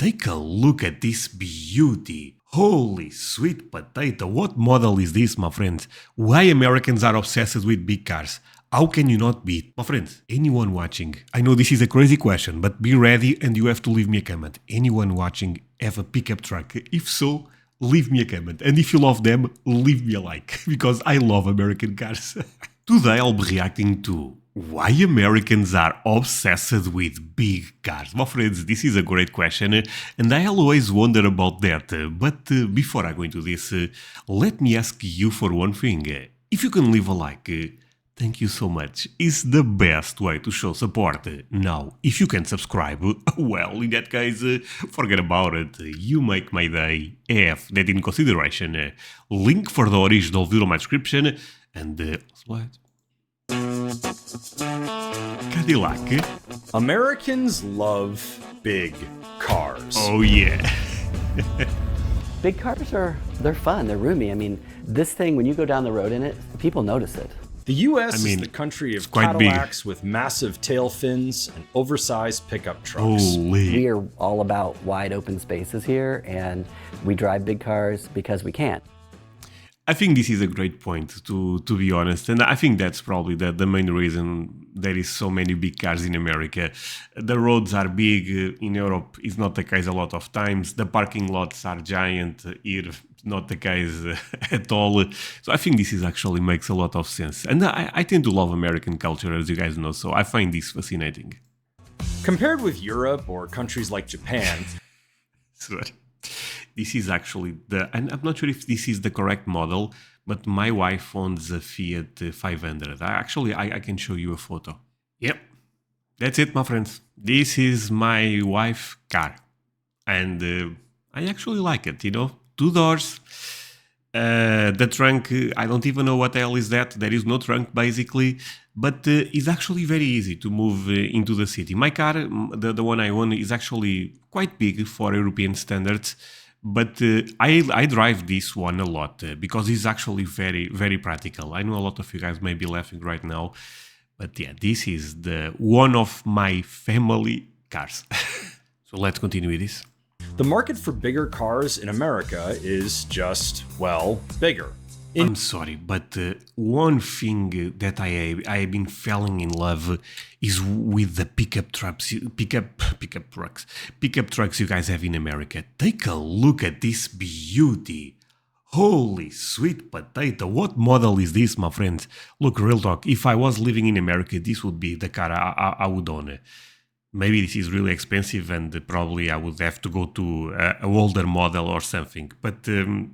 take a look at this beauty. Holy sweet potato, what model is this, my friends? Why Americans are obsessed with big cars? How can you not be? My friends, anyone watching, I know this is a crazy question, but be ready and you have to leave me a comment. Anyone watching have a pickup truck? If so, leave me a comment. And if you love them, leave me a like, because I love American cars. Today I'll be reacting to why Americans are obsessed with big cars. My friends, this is a great question, and I always wonder about that. But before I go into this, let me ask you for one thing. If you can leave a like, thank you so much. It's the best way to show support. Now, if you can subscribe, well, in that case, forget about it. You make my day. Have that in consideration. Link for the original video in my description. And what? Cadillac. Americans love big cars. Oh yeah. Big cars they're fun, they're roomy. I mean, this thing, when you go down the road in it, people notice it. The U.S. is the country of Cadillacs with massive tail fins and oversized pickup trucks. Holy. We are all about wide open spaces here, and we drive big cars because we can. I think this is a great point, to be honest, and I think that's probably the main reason there is so many big cars in America. The roads are big. In Europe it's not the case a lot of times. The parking lots are giant. Here not the case at all. So I think this is actually makes a lot of sense. And I tend to love American culture, as you guys know, so I find this fascinating. Compared with Europe or countries like Japan, Sorry. This is actually and I'm not sure if this is the correct model, but my wife owns a Fiat 500. I can show you a photo. Yep, that's it, my friends. This is my wife's car, and I actually like it. You know, 2 doors. The trunk, I don't even know what the hell is that. There is no trunk basically, but it's actually very easy to move into the city. My car, the one I own, is actually quite big for European standards. But I drive this one a lot because it's actually very, very practical. I know a lot of you guys may be laughing right now, but yeah, this is one of my family cars. So let's continue with this. The market for bigger cars in America is just, well, bigger. I'm sorry, but one thing that I have been falling in love is with the pickup trucks you guys have in America. Take a look at this beauty. Holy sweet potato, what model is this, my friends? Look, real talk, if I was living in America, this would be the car I would own. Maybe this is really expensive and probably I would have to go to an older model or something. But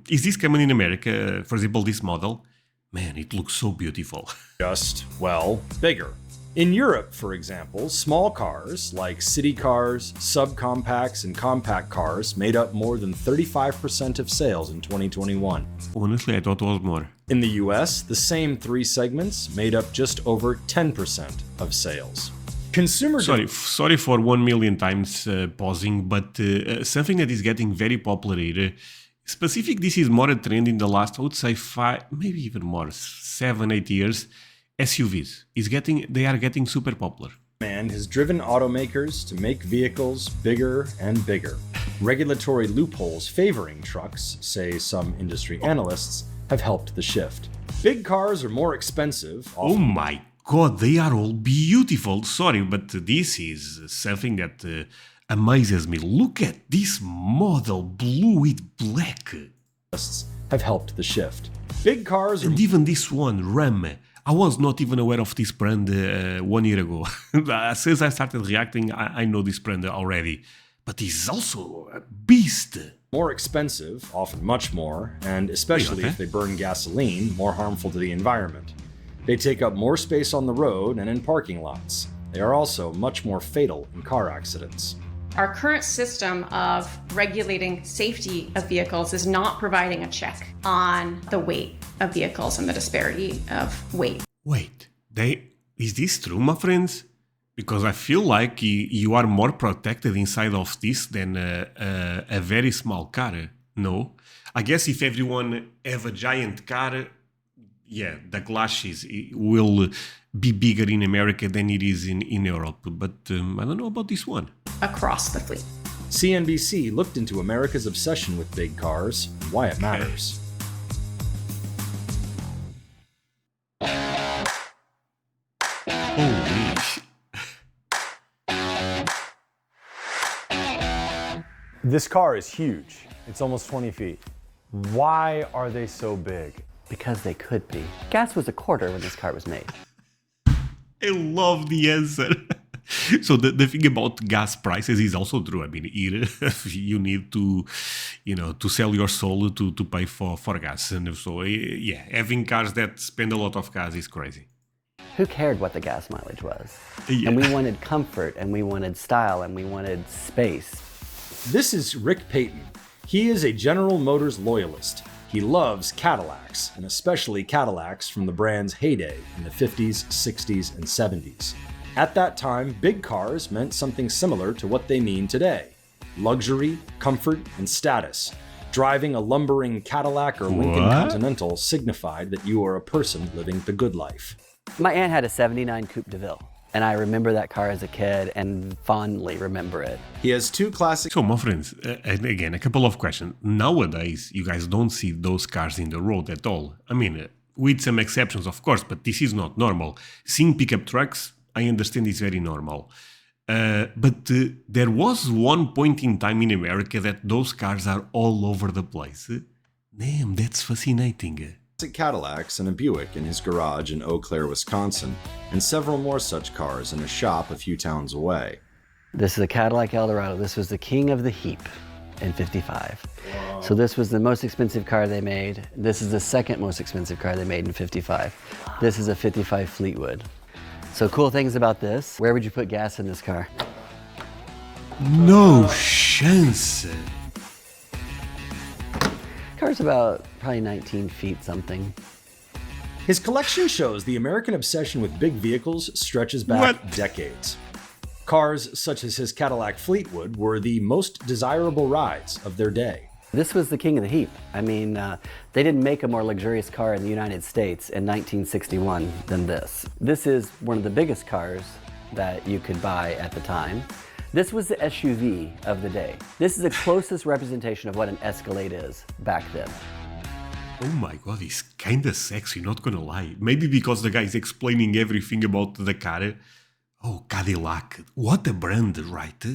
is this coming in America? For example, this model? Man, it looks so beautiful. Just, well, bigger. In Europe, for example, small cars like city cars, subcompacts, and compact cars made up more than 35% of sales in 2021. Honestly, I thought it was more. In the US, the same 3 segments made up just over 10% of sales. Sorry for 1 million times pausing, but something that is getting very popular here. This is more a trend in the last, I would say 5, maybe even more, 7, 8 years. SUVs they are getting super popular. Demand has driven automakers to make vehicles bigger and bigger. Regulatory loopholes favoring trucks, say some industry analysts, have helped the shift. Big cars are more expensive. Oh my God, they are all beautiful. Sorry, but this is something that amazes me. Look at this model, blue with black. Have helped the shift. Big cars and even this one, Ram. I was not even aware of this brand 1 year ago. Since I started reacting, I know this brand already. But it's also a beast. More expensive, often much more, and especially if they burn gasoline, more harmful to the environment. They take up more space on the road and in parking lots. They are also much more fatal in car accidents. Our current system of regulating safety of vehicles is not providing a check on the weight of vehicles and the disparity of weight. Wait, is this true, my friends? Because I feel like you are more protected inside of this than a very small car. No? I guess if everyone have a giant car, yeah, the glasses will be bigger in America than it is in Europe. But I don't know about this one. Across the fleet. CNBC looked into America's obsession with big cars and why it matters. Holy shit. This car is huge. It's almost 20 feet. Why are they so big? Because they could be. Gas was a quarter when this car was made. I love the answer. So the thing about gas prices is also true. I mean, you need to, to sell your soul to pay for gas. And so, yeah, having cars that spend a lot of gas is crazy. Who cared what the gas mileage was? Yeah. And we wanted comfort, and we wanted style, and we wanted space. This is Rick Payton. He is a General Motors loyalist. He loves Cadillacs, and especially Cadillacs from the brand's heyday in the 50s, 60s, and 70s. At that time, big cars meant something similar to what they mean today: luxury, comfort, and status. Driving a lumbering Cadillac or Lincoln Continental signified that you are a person living the good life. My aunt had a 79 Coupe de Ville, and I remember that car as a kid and fondly remember it. He has two classic. So, my friends, and again, a couple of questions. Nowadays, you guys don't see those cars in the road at all. I mean, with some exceptions, of course, but this is not normal. Seeing pickup trucks, I understand, is very normal. But there was one point in time in America that those cars are all over the place. Damn, that's fascinating. Cadillacs and a Buick in his garage in Eau Claire, Wisconsin, and several more such cars in a shop a few towns away. This is a Cadillac Eldorado. This was the king of the heap in '55. So this was the most expensive car they made. This is the second most expensive car they made in '55. This is a '55 Fleetwood. So cool things about this. Where would you put gas in this car? No chance. Car's about probably 19 feet something. His collection shows the American obsession with big vehicles stretches back decades. Cars such as his Cadillac Fleetwood were the most desirable rides of their day. This was the king of the heap. I mean, they didn't make a more luxurious car in the United States in 1961 than this. This is one of the biggest cars that you could buy at the time. This was the SUV of the day. This is the closest representation of what an Escalade is back then. Oh my god, it's kinda sexy, not gonna lie. Maybe because the guy is explaining everything about the car. Oh, Cadillac. What a brand, right?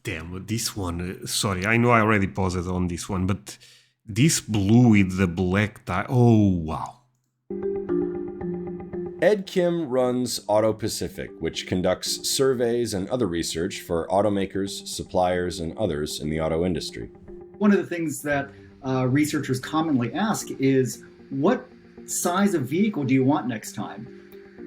Damn, this one, sorry, I know I already paused on this one, but this blue with the black tie, oh wow. Ed Kim runs Auto Pacific, which conducts surveys and other research for automakers, suppliers, and others in the auto industry. One of the things that researchers commonly ask is, what size of vehicle do you want next time?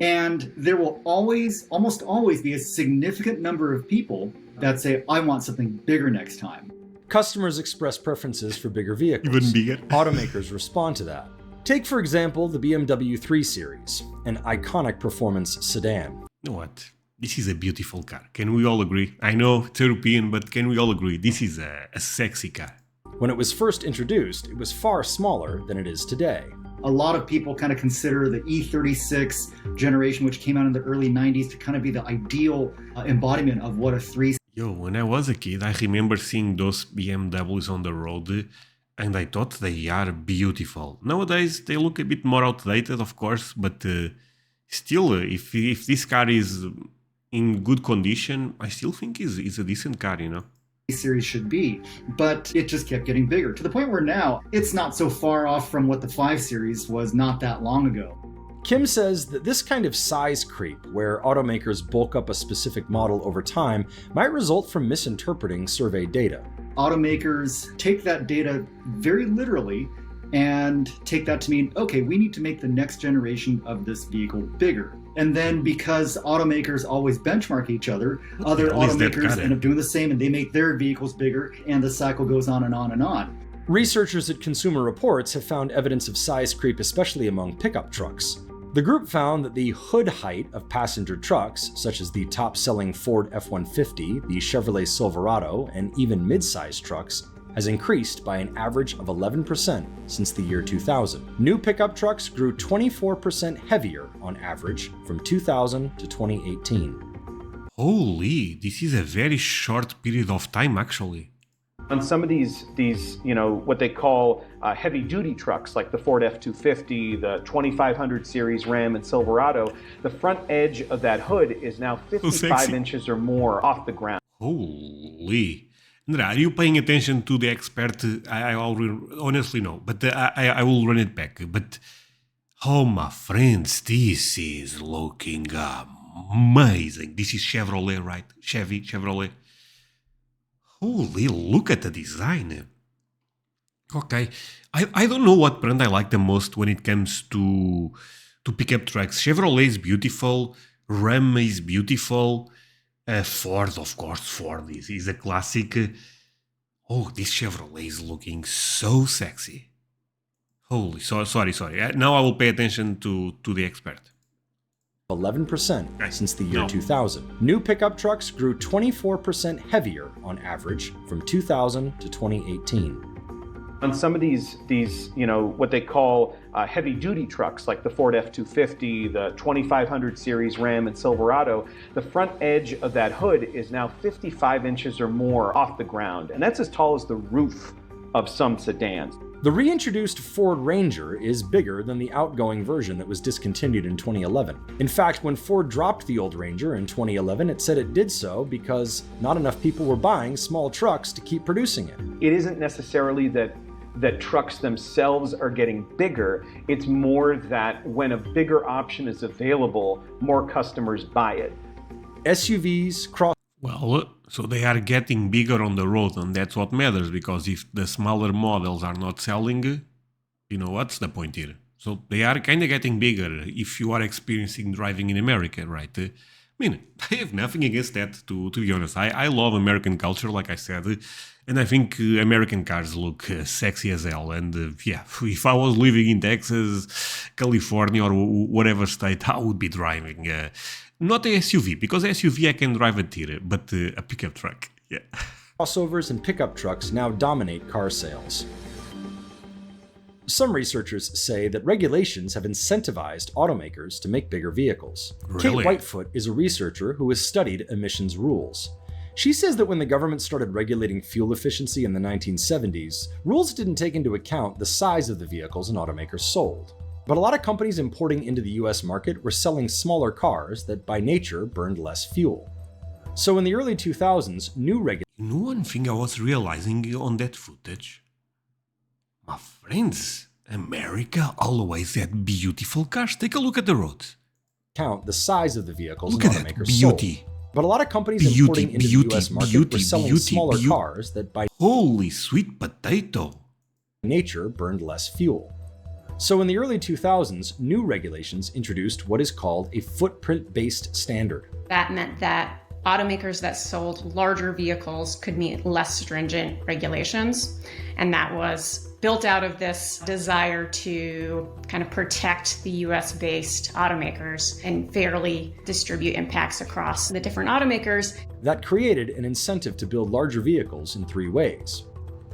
And there will almost always be a significant number of people that say, I want something bigger next time. Customers express preferences for bigger vehicles. Even bigger. Automakers respond to that. Take, for example, the BMW 3 Series, an iconic performance sedan. You know what? This is a beautiful car. Can we all agree? I know it's European, but can we all agree? This is a sexy car. When it was first introduced, it was far smaller than it is today. A lot of people kind of consider the E36 generation, which came out in the early 90s, to kind of be the ideal embodiment of what a 3. Yo, when I was a kid, I remember seeing those BMWs on the road, and I thought they are beautiful. Nowadays, they look a bit more outdated, of course, but still, if this car is in good condition, I still think it's a decent car, you know? Series should be, but it just kept getting bigger to the point where now it's not so far off from what the 5 Series was not that long ago. Kim says that this kind of size creep, where automakers bulk up a specific model over time, might result from misinterpreting survey data. Automakers take that data very literally and take that to mean, okay, we need to make the next generation of this vehicle bigger. And then because automakers always benchmark each other, other automakers end up doing the same and they make their vehicles bigger, and the cycle goes on and on and on. Researchers at Consumer Reports have found evidence of size creep, especially among pickup trucks. The group found that the hood height of passenger trucks, such as the top-selling Ford F-150, the Chevrolet Silverado, and even mid-sized trucks, has increased by an average of 11% since the year 2000. New pickup trucks grew 24% heavier on average from 2000 to 2018. Holy, this is a very short period of time actually. On some of these, what they call heavy-duty trucks, like the Ford F-250, the 2500 series Ram and Silverado, the front edge of that hood is now 55 inches or more off the ground. Holy. André, are you paying attention to the expert? I already, honestly no, but I will run it back. But, oh my friends, this is looking amazing. This is Chevrolet, right? Chevrolet. Holy, look at the design. Okay, I don't know what brand I like the most when it comes to pickup trucks. Chevrolet is beautiful, Ram is beautiful, Ford, of course, Ford is a classic. Oh, this Chevrolet is looking so sexy. Holy, sorry. Now I will pay attention to the expert. 11% since the year 2000. New pickup trucks grew 24% heavier on average from 2000 to 2018. On some of these, what they call heavy-duty trucks, like the Ford F-250, the 2500 series Ram and Silverado, the front edge of that hood is now 55 inches or more off the ground, and that's as tall as the roof of some sedans. The reintroduced Ford Ranger is bigger than the outgoing version that was discontinued in 2011. In fact, when Ford dropped the old Ranger in 2011, it said it did so because not enough people were buying small trucks to keep producing it. It isn't necessarily that trucks themselves are getting bigger. It's more that when a bigger option is available, more customers buy it. SUVs, Well, so they are getting bigger on the road, and that's what matters, because if the smaller models are not selling, what's the point here? So they are kind of getting bigger if you are experiencing driving in America, right? I mean, I have nothing against that, to be honest. I love American culture, like I said, and I think American cars look sexy as hell. And if I was living in Texas, California, or whatever state, I would be driving not a SUV, because SUV I can drive it here, but a pickup truck, yeah. Crossovers and pickup trucks now dominate car sales. Some researchers say that regulations have incentivized automakers to make bigger vehicles. Really? Kate Whitefoot is a researcher who has studied emissions rules. She says that when the government started regulating fuel efficiency in the 1970s, rules didn't take into account the size of the vehicles an automaker sold. But a lot of companies importing into the US market were selling smaller cars that by nature burned less fuel. So in the early 2000s, new regulations... One thing I was realizing on that footage, my friends, America always had beautiful cars. Take a look at the roads. Count the size of the vehicles Look an at that automaker beauty. sold. But a lot of companies importing into the US market were selling smaller cars that by Holy sweet potato. nature burned less fuel. So in the early 2000s, new regulations introduced what is called a footprint-based standard. That meant that automakers that sold larger vehicles could meet less stringent regulations. And that was built out of this desire to kind of protect the US-based automakers and fairly distribute impacts across the different automakers. That created an incentive to build larger vehicles in three ways.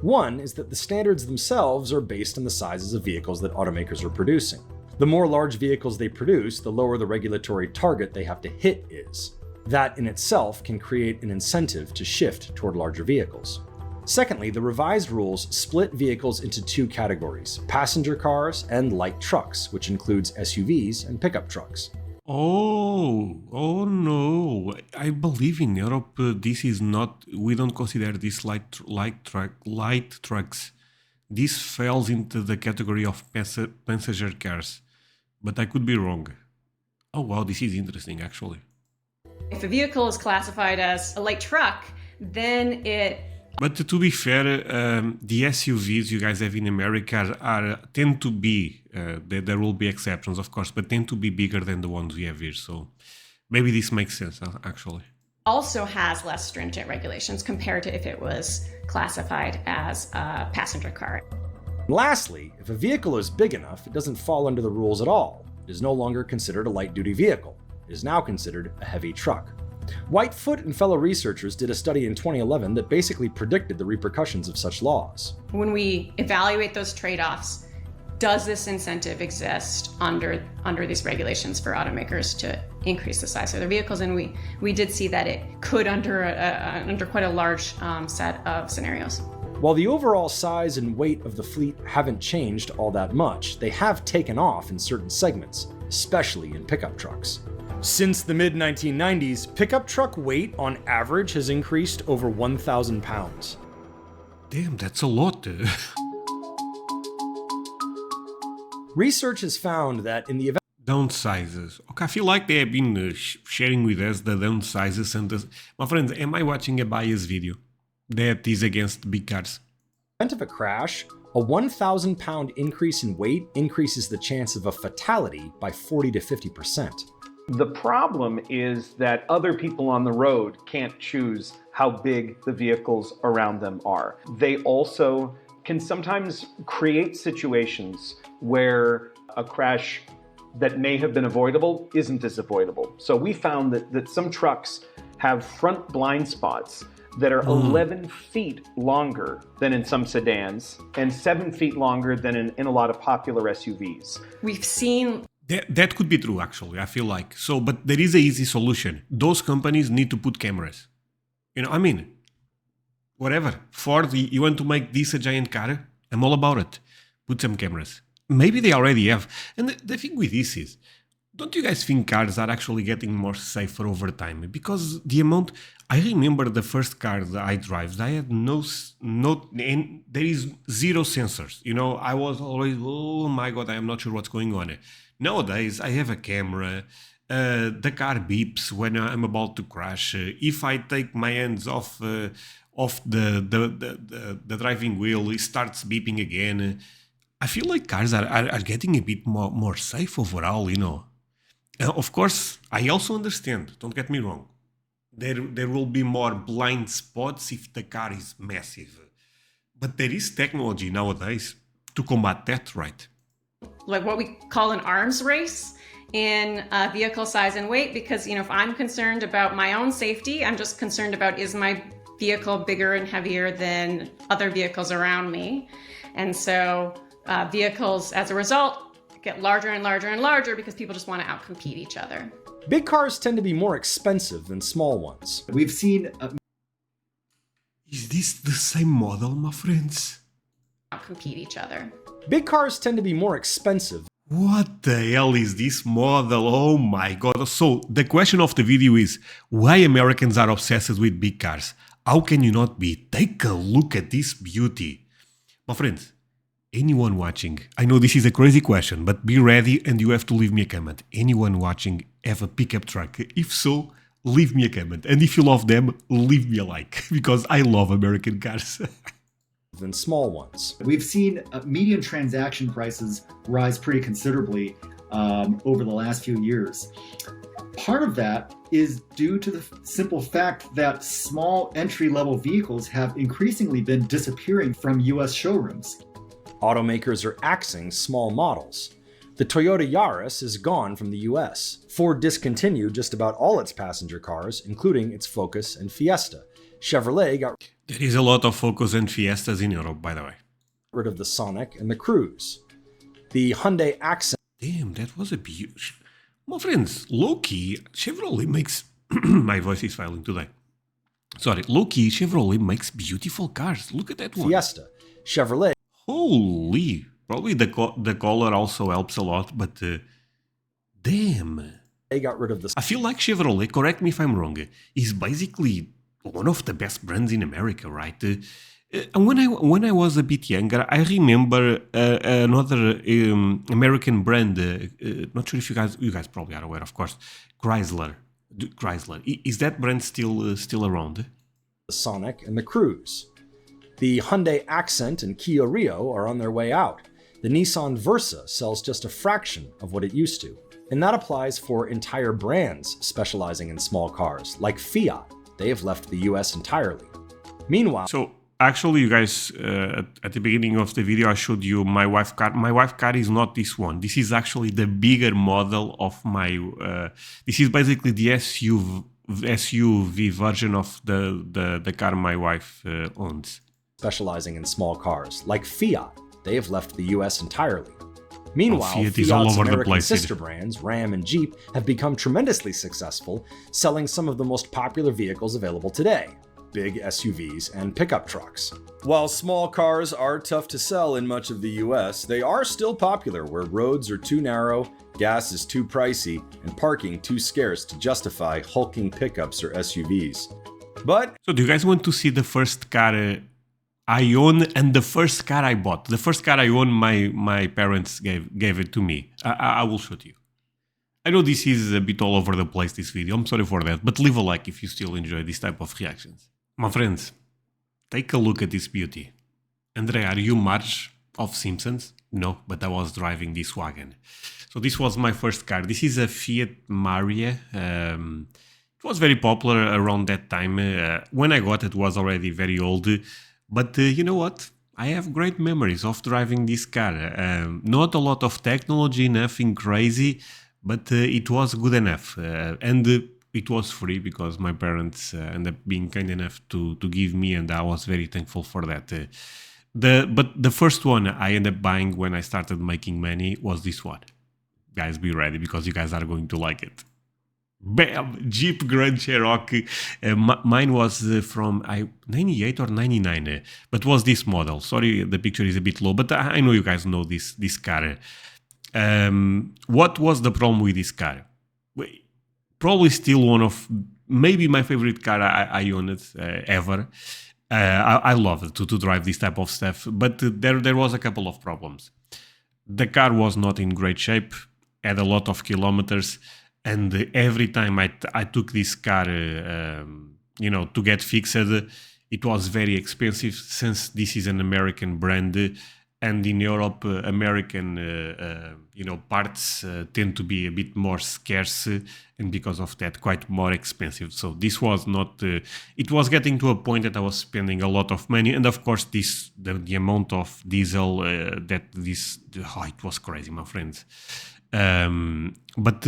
One is that the standards themselves are based on the sizes of vehicles that automakers are producing. The more large vehicles they produce, the lower the regulatory target they have to hit is. That in itself can create an incentive to shift toward larger vehicles. Secondly, the revised rules split vehicles into two categories: passenger cars and light trucks, which includes SUVs and pickup trucks. Oh no! I believe in Europe this is not. We don't consider this light trucks. This falls into the category of passenger cars, but I could be wrong. Oh wow, this is interesting actually. If a vehicle is classified as a light truck, then it... But to be fair, the SUVs you guys have in America tend to be, there will be exceptions of course, but tend to be bigger than the ones we have here. So maybe this makes sense actually. Also has less stringent regulations compared to if it was classified as a passenger car. Lastly, if a vehicle is big enough, it doesn't fall under the rules at all. It is no longer considered a light-duty vehicle. It is now considered a heavy truck. Whitefoot and fellow researchers did a study in 2011 that basically predicted the repercussions of such laws. When we evaluate those trade-offs, does this incentive exist under these regulations for automakers to increase the size of their vehicles? And we did see that it could under quite a large set of scenarios. While the overall size and weight of the fleet haven't changed all that much, they have taken off in certain segments, especially in pickup trucks. Since the mid-1990s, pickup truck weight on average has increased over 1,000 pounds. Damn, that's a lot. Research has found that in the event Downsizes. Okay, I feel like they have been sharing with us the downsizes and the... My friends, am I watching a bias video that is against big cars? of a crash, a 1,000 pound increase in weight increases the chance of a fatality by 40 to 50%. The problem is that other people on the road can't choose how big the vehicles around them are. They also can sometimes create situations where a crash that may have been avoidable isn't as avoidable. So we found that some trucks have front blind spots that are 11 feet longer than in some sedans and 7 feet longer than in a lot of popular SUVs. We've seen... That could be true, actually, I feel like. So, but there is an easy solution. Those companies need to put cameras. You know, I mean, whatever. Ford, you want to make this a giant car? I'm all about it. Put some cameras. Maybe they already have. And the thing with this is, don't you guys think cars are actually getting more safer over time? Because the amount... I remember the first car that I drive, I had and there is zero sensors. You know, I was always, oh my God, I am not sure what's going on. Nowadays, I have a camera. The car beeps when I'm about to crash. If I take my hands off the driving wheel, it starts beeping again. I feel like cars are getting a bit more safe overall, you know. Of course, I also understand, don't get me wrong. There will be more blind spots if the car is massive. But there is technology nowadays to combat that, right? Like what we call an arms race in vehicle size and weight, because, you know, if I'm concerned about my own safety, I'm just concerned about, is my vehicle bigger and heavier than other vehicles around me? And so vehicles, as a result, get larger and larger and larger because people just want to outcompete each other. Big cars tend to be more expensive than small ones. We've seen... Is this the same model, my friends? Outcompete each other. Big cars tend to be more expensive. What the hell is this model? Oh my God. So the question of the video is, why Americans are obsessed with big cars? How can you not be? Take a look at this beauty. My friends, anyone watching, I know this is a crazy question, but be ready and you have to leave me a comment. Anyone watching have a pickup truck? If so, leave me a comment. And if you love them, leave me a like, because I love American cars. Than small ones. We've seen median transaction prices rise pretty considerably over the last few years. Part of that is due to the simple fact that small entry-level vehicles have increasingly been disappearing from US showrooms. Automakers are axing small models. The Toyota Yaris is gone from the US. Ford discontinued just about all its passenger cars, including its Focus and Fiesta. Chevrolet got There is a lot of Focus and Fiestas in Europe, by the way. rid of the Sonic and the Cruze. The Hyundai Accent. Damn, that was a beauty. My friends, low-key, Chevrolet makes... My voice is failing today. Sorry, low-key, Chevrolet makes beautiful cars. Look at that one. Fiesta. Chevrolet Holy! Probably the color also helps a lot, but... damn. they got rid of the I feel like Chevrolet, correct me if I'm wrong, is basically one of the best brands in America, right? And when I was a bit younger, I remember another American brand. Not sure if you guys probably are aware, of course. Chrysler. Is that brand still around? The Sonic and the Cruze. The Hyundai Accent and Kia Rio are on their way out. The Nissan Versa sells just a fraction of what it used to. And that applies for entire brands specializing in small cars, like Fiat. They have left the US entirely. Meanwhile, So actually, you guys, at the beginning of the video, I showed you my wife car. My wife car is not this one. This is actually the bigger model of my. This is basically the SUV version of the car my wife owns. specializing in small cars, like Fiat. They have left the US entirely. Meanwhile, Fiat is all Fiat's over the American place. sister brands, Ram and Jeep, have become tremendously successful, selling some of the most popular vehicles available today: big SUVs and pickup trucks. While small cars are tough to sell in much of the US, they are still popular where roads are too narrow, gas is too pricey, and parking too scarce to justify hulking pickups or SUVs. But So do you guys want to see the first car I own and the first car I bought? The first car I own, my parents gave it to me. I will show it to you. I know this is a bit all over the place, this video. I'm sorry for that, but leave a like if you still enjoy this type of reactions. My friends, take a look at this beauty. André, are you Marge of Simpsons? No, but I was driving this wagon. So this was my first car. This is a Fiat Marea. It was very popular around that time. When I got it was already very old. But you know what? I have great memories of driving this car. Not a lot of technology, nothing crazy, but it was good enough. And it was free because my parents ended up being kind enough to give me, and I was very thankful for that. But the first one I ended up buying when I started making money was this one. Guys, be ready because you guys are going to like it. Bam! Jeep Grand Cherokee. Mine was from 98 or 99, but was this model. Sorry, the picture is a bit low, but I know you guys know this car. What was the problem with this car? Probably still one of maybe my favorite car I owned ever. I love it to drive this type of stuff, but there was a couple of problems. The car was not in great shape, had a lot of kilometers, and every time I took this car, to get fixed, it was very expensive since this is an American brand, and in Europe, American, parts tend to be a bit more scarce, and because of that, quite more expensive. So this was not. It was getting to a point that I was spending a lot of money, and of course, the amount of diesel it was crazy, my friends. But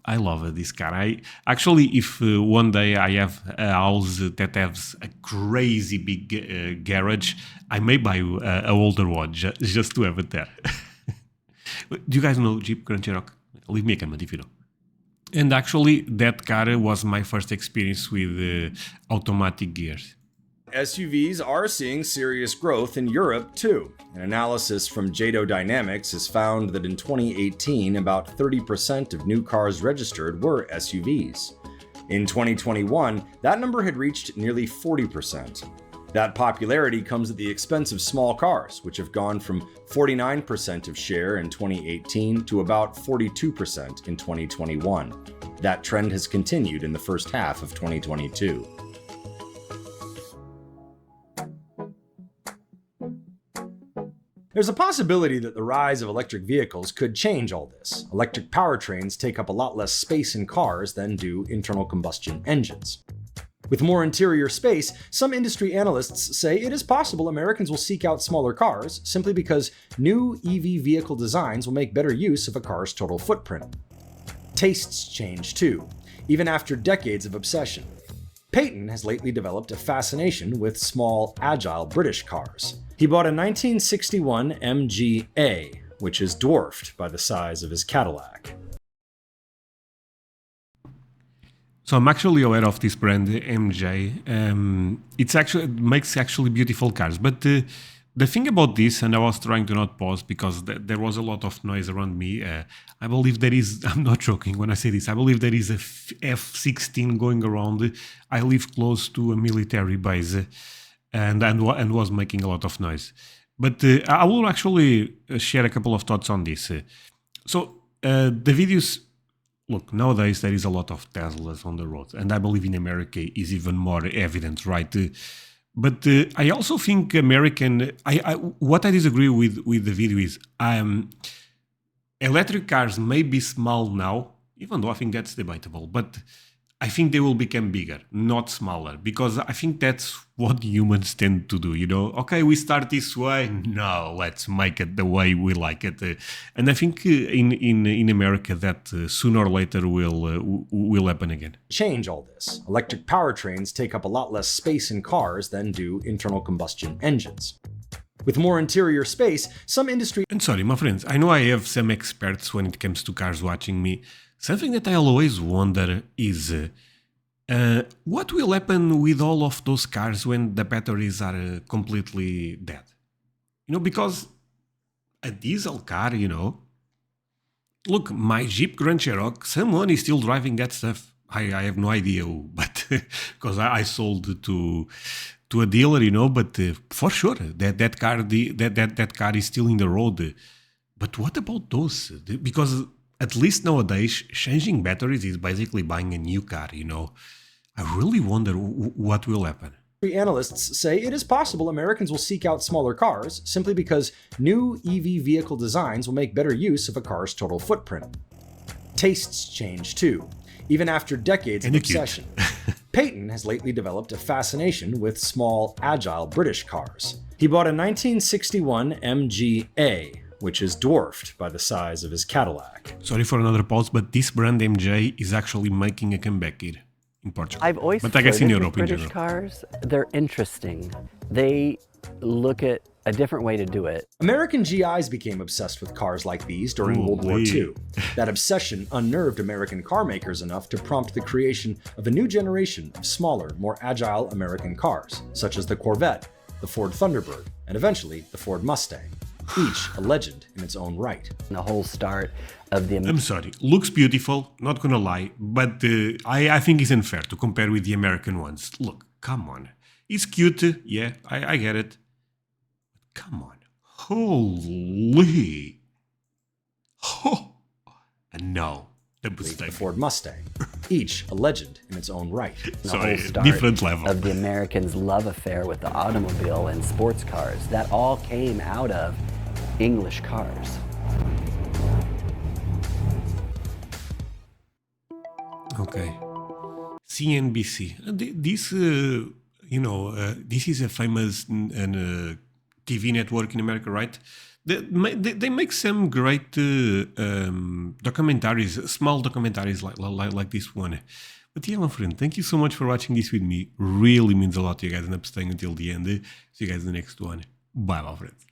I love this car. I actually, if one day I have a house that has a crazy big garage, I may buy an older one just to have it there. Do you guys know Jeep Grand Cherokee? Leave me a comment if you know. And actually, that car was my first experience with automatic gears. SUVs are seeing serious growth in Europe too. An analysis from Jado Dynamics has found that in 2018, about 30% of new cars registered were SUVs. In 2021, that number had reached nearly 40%. That popularity comes at the expense of small cars, which have gone from 49% of share in 2018 to about 42% in 2021. That trend has continued in the first half of 2022. There's a possibility that the rise of electric vehicles could change all this. Electric powertrains take up a lot less space in cars than do internal combustion engines. With more interior space, some industry analysts say it is possible Americans will seek out smaller cars simply because new EV vehicle designs will make better use of a car's total footprint. Tastes change too, even after decades of obsession. Peyton has lately developed a fascination with small, agile British cars. He bought a 1961 MG-A, which is dwarfed by the size of his Cadillac. So I'm actually aware of this brand, MJ. It makes actually beautiful cars. But the thing about this, and I was trying to not pause because there was a lot of noise around me. I believe there is, I'm not joking when I say this, I believe there is a F-16 going around. I live close to a military base and was making a lot of noise. But I will actually share a couple of thoughts on this. So the videos, look, nowadays there is a lot of Teslas on the road, and I believe in America is even more evident, right? But I also think what I disagree with the video is electric cars may be small now, even though I think that's debatable, but I think they will become bigger, not smaller, because I think that's what humans tend to do, Okay, we start this way, no, let's make it the way we like it. And I think in America that sooner or later will happen again. Change all this. Electric powertrains take up a lot less space in cars than do internal combustion engines. With more interior space, some industry And sorry, my friends, I know I have some experts when it comes to cars watching me. Something that I always wonder is what will happen with all of those cars when the batteries are completely dead? Because a diesel car, look, my Jeep Grand Cherokee, someone is still driving that stuff. I have no idea who, but because I sold to a dealer, but for sure that car is still in the road. But what about those? Because at least nowadays, changing batteries is basically buying a new car. I really wonder what will happen. analysts say it is possible Americans will seek out smaller cars simply because new EV vehicle designs will make better use of a car's total footprint. Tastes change too, even after decades of obsession. Peyton has lately developed a fascination with small, agile British cars. He bought a 1961 MG-A, which is dwarfed by the size of his Cadillac. Sorry for another pause, but this brand MJ is actually making a comeback here in Portugal. I've always but I guess in flirted Europe with in British general. cars. They're interesting. They look at a different way to do it. American GIs became obsessed with cars like these during World War II. That obsession unnerved American car makers enough to prompt the creation of a new generation of smaller, more agile American cars, such as the Corvette, the Ford Thunderbird, and eventually the Ford Mustang, each a legend in its own right. The whole start of the I'm sorry, looks beautiful, not gonna lie, but I think it's unfair to compare with the American ones. Look, come on. It's cute, yeah, I get it. Come on. Holy. Oh. And no, the The Mustang. Ford Mustang, each a legend in its own right. the Sorry, whole start different level. of the Americans' love affair with the automobile and sports cars. That all came out of English cars. Okay. CNBC. This is a famous TV network in America, right? They make some great documentaries, small documentaries like this one. But yeah, my friend, thank you so much for watching this with me. Really means a lot to you guys and staying until the end. See you guys in the next one. Bye, my friends.